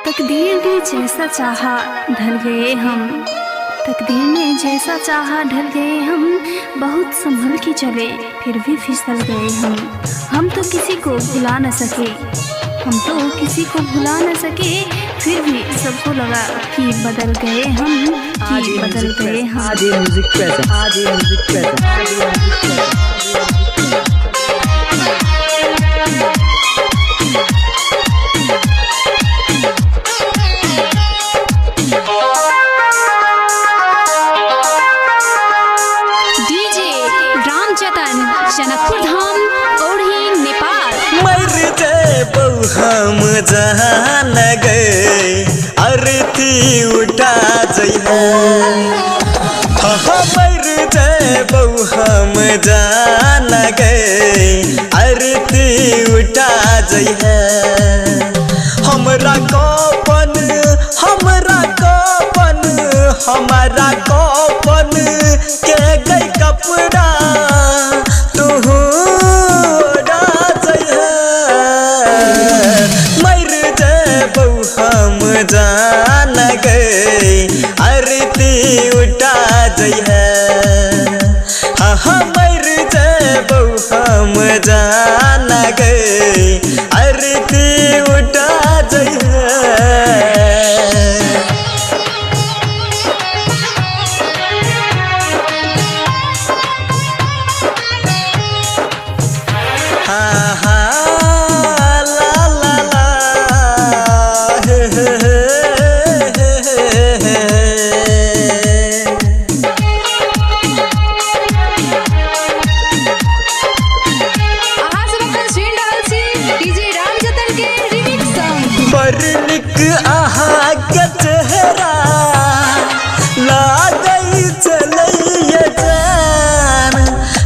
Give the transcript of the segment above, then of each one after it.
तकदीर ने जैसा चाहा ढल गए हम। तकदीर ने जैसा चाहा ढल गए हम। बहुत संभल के चले फिर भी फिसल गए हम। हम तो किसी को भुला न सके, हम तो किसी को भुला न सके, फिर भी सबको लगा कि बदल गए हम, कि बदल गए हम। आज ये म्यूजिक प्रेजेंट, आज ये म्यूजिक प्रेजेंट, आज ये म्यूजिक प्रेजेंट। जनकपुर धाम ओढ़ी नेपाल। मर जेबौ हम जान गए अरती उठा जइहे। मर जेबौ हम जान गए अरती उठा जइहे। हमरा कौपन हमरा कौपन हमारा कौपन के गई कपड़ा जान गए अरती उठा जइहे। मर जेबौ हम जान गए अरती उठा जइहे। आहा के चेहरा लागई चलैया जान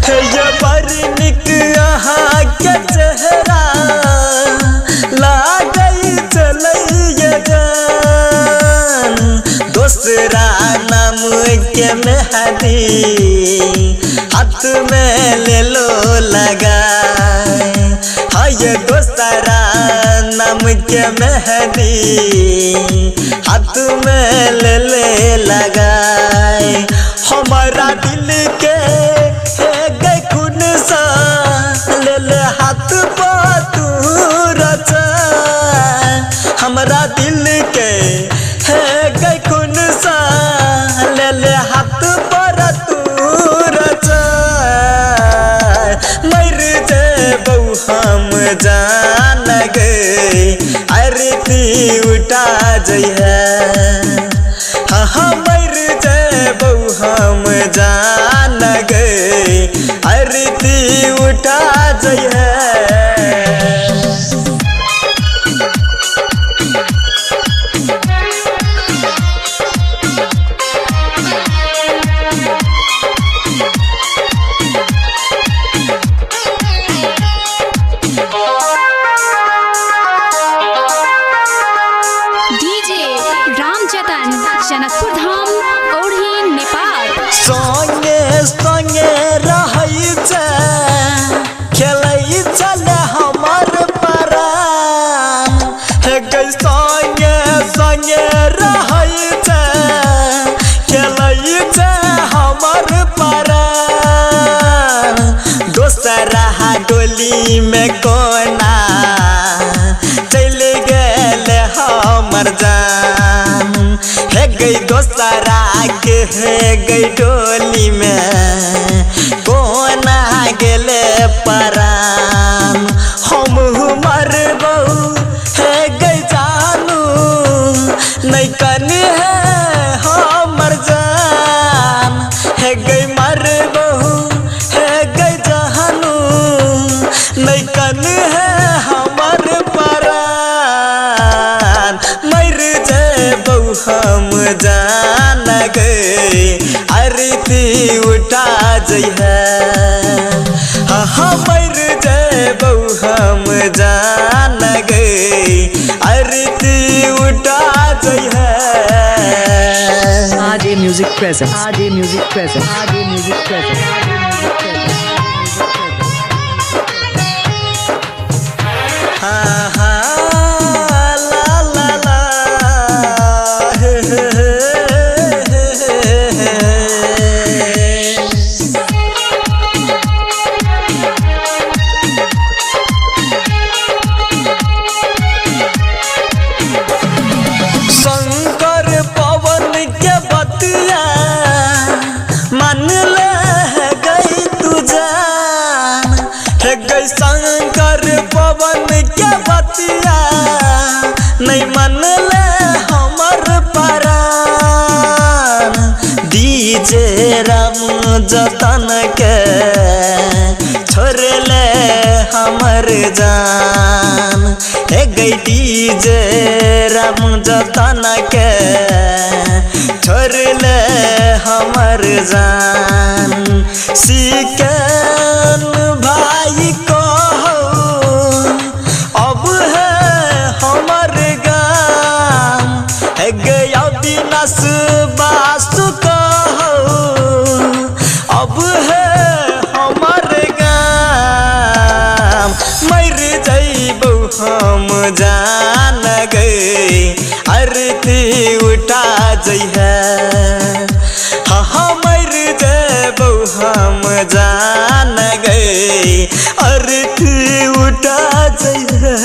हे ये बड़ निक। आहा के चेहरा लागई चलैया जान। दूसरा नाम के मेहंदी हाथ में ले लो लगाए। ये दूसरा नाम के मेहंदी हाथ में ले लगाए। हमारा दिल के है गई खून सा ले हाथ पर तू रचा। हमारा दिल के है गई खून सा ले हाथ पर तू रचा। मर जेबौ हम जान गए अरती उठा जइहे। मर जेबौ हम जान गए अरती उठा जइहे। जनकपुर धाम ओढ़ी नेपाल। संगे संगे रहै छै खेलै चले हमर परान। हे गई संगे संगे रहै छै खेलै छै हमर परान। दोसरा डोली में कोना चल गेल हमर जान। हे गई दोसरा के है गई डोली में कोना गेले परान। हम मरबौ है गई जानू नहीं कनी है हमर जान। है गई मरबौ है गई जानू नहीं कनी है हमर परान। मर जेबौ हम जान गए अरती उठा जइहे। मर जेबौ हम जान गए अरती उठा जइहे। आज ये म्यूजिक प्रेजेंट, आज ये म्यूजिक प्रेजेंट, आज ये म्यूजिक प्रेजेंट, आज ये म्यूजिक प्रेजेंट। ला ला ला जतन के छोड़ले हमर जान हे गई डीजे राम जतन के छोड़ले हमर जान सिकन भाई को अब है हमर गाम है गया विनाश बासु को अब है हमर गाम मर जइबो हम जान गए अरती उठा जइहे हाँ मर जइबो हम जान गए अरती उठा जइहे।